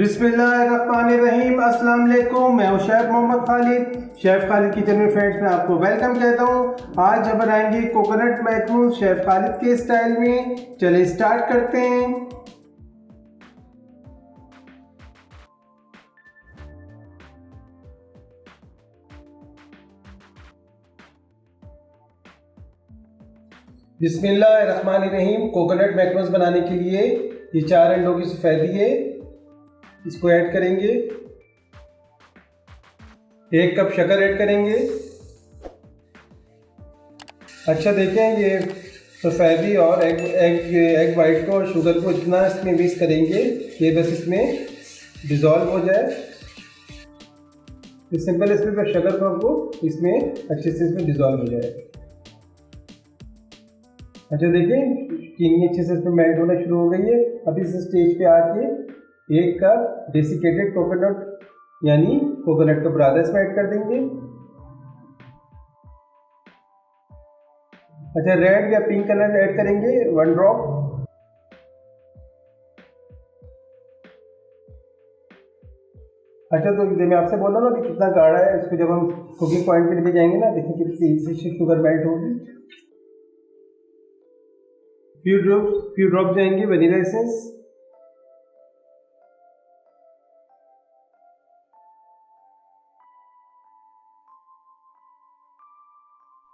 बिस्मिल्लाहिर्रहमानिर्रहीम। अस्सलाम वालेकुम। मैं हूं chef Mohammed Khalid. Chef Khalid kitchen में फ्रेंड्स में आपको वेलकम कहता हूं। आज हम बनाएंगे कोकोनट मैक्रोन्स शेफ खालिद के स्टाइल में। चलिए स्टार्ट करते हैं। बिस्मिल्लाहिर्रहमानिर्रहीम। कोकोनट मैक्रोन्स बनाने के लिए ये 4 अंडों की सफ़ेदी है, इसको ऐड करेंगे। 1 कप शक्कर ऐड करेंगे। अच्छा देखें, ये सफ़ेदी और एग वाइट को और शुगर को इतना इसमें मिक्स करेंगे कि बस इसमें डिज़ोल्व हो जाए। तो सिंपल इसमें बस शक्कर को आपको इसमें अच्छे से इसमें डिज़ोल्व हो जाए। अच्छा देखें, चीनी अच्छे से इसमें मेल्ट होना शुरू हो गई है। अब इस स्टेज पे आके 1 कप डेसिकेटेड कोकोनट यानी कोकोनट का बुरादा इसमें ऐड कर देंगे। अच्छा, रेड या पिंक कलर ऐड करेंगे 1 ड्रॉप। अच्छा, तो मैं आपसे बोल रहा हूँ ना कि कितना गाढ़ा है, इसको जब हम कुकिंग पॉइंट पे लेके जाएंगे ना, देखिए कितनी से शुगर मेल्ट होगी। फ्यू ड्रॉप जाएंगे वनीला एसेंस।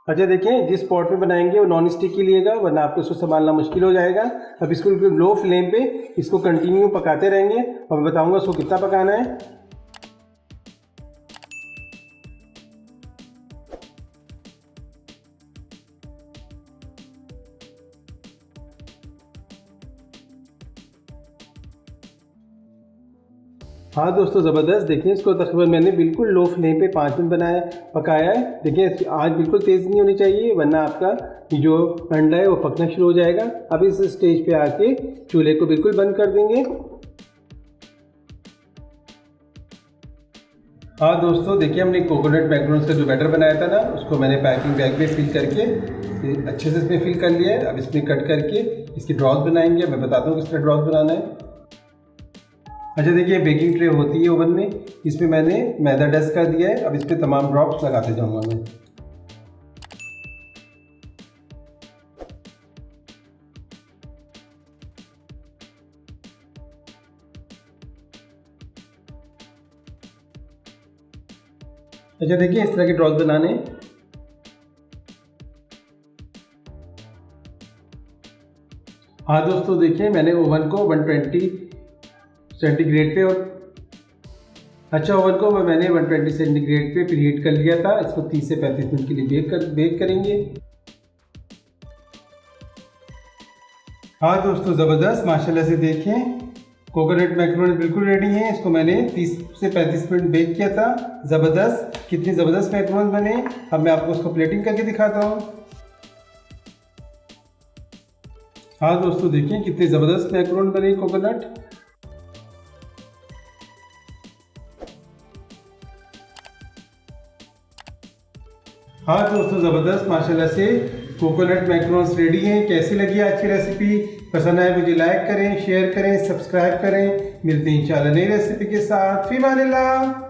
अच्छा देखें, जिस पॉट में बनाएंगे वो नॉन स्टिक ही लिएगा, वरना आपको इसको संभालना मुश्किल हो जाएगा। अब इसको लो फ्लेम पे इसको कंटिन्यू पकाते रहेंगे और मैं बताऊंगा इसको कितना पकाना है। हाँ दोस्तों, ज़बरदस्त। देखिए, इसको तकरीबन मैंने बिल्कुल लो फ्लेम पे 5 मिनट पकाया है। देखिए, आग बिल्कुल तेज़ नहीं होनी चाहिए, वरना आपका जो अंडा है वो पकना शुरू हो जाएगा। अब इस स्टेज पे आके चूल्हे को बिल्कुल बंद कर देंगे। हाँ दोस्तों, देखिए हमने कोकोनट मैक्रोन्स का जो बैटर बनाया था ना, उसको मैंने पैकिंग बैग में फिल करके अच्छे से इसमें फिल कर लिया है। अब इसमें कट करके इसकी ड्रॉस बनाएंगे। मैं बताता हूँ किस तरह ड्रॉस बनाना है। अच्छा देखिए, बेकिंग ट्रे होती है ओवन में, इसमें मैंने मैदा डस्ट कर दिया है। अब इस पर तमाम ड्रॉप्स लगाते जाऊंगा मैं। अच्छा देखिए, इस तरह के ड्रॉप्स बनाने। हाँ दोस्तों, देखिए मैंने ओवन को 120 सेंटीग्रेड पे ओवन को मैंने 120 सेंटीग्रेड पे प्रीहीट कर लिया था। इसको 30 से 35 मिनट के लिए बेक करेंगे। हाँ दोस्तों, ज़बरदस्त, माशाल्लाह से देखें कोकोनट मैक्रोन बिल्कुल रेडी हैं। इसको मैंने 30 से 35 मिनट बेक किया था। ज़बरदस्त, कितनी ज़बरदस्त मैक्रोन बने। अब मैं आपको उसको प्लेटिंग करके दिखाता हूँ। हाँ दोस्तों, देखिए कितनी ज़बरदस्त मैक्रोन बने कोकोनट। हाँ दोस्तों, ज़बरदस्त, माशाल्लाह से कोकोनट मैक्रोन्स रेडी हैं। कैसी लगी आज की रेसिपी? पसंद आए मुझे लाइक करें, शेयर करें, सब्सक्राइब करें। मिलते हैं इंशाल्लाह नई रेसिपी के साथ। फ़ी अमानिल्लाह।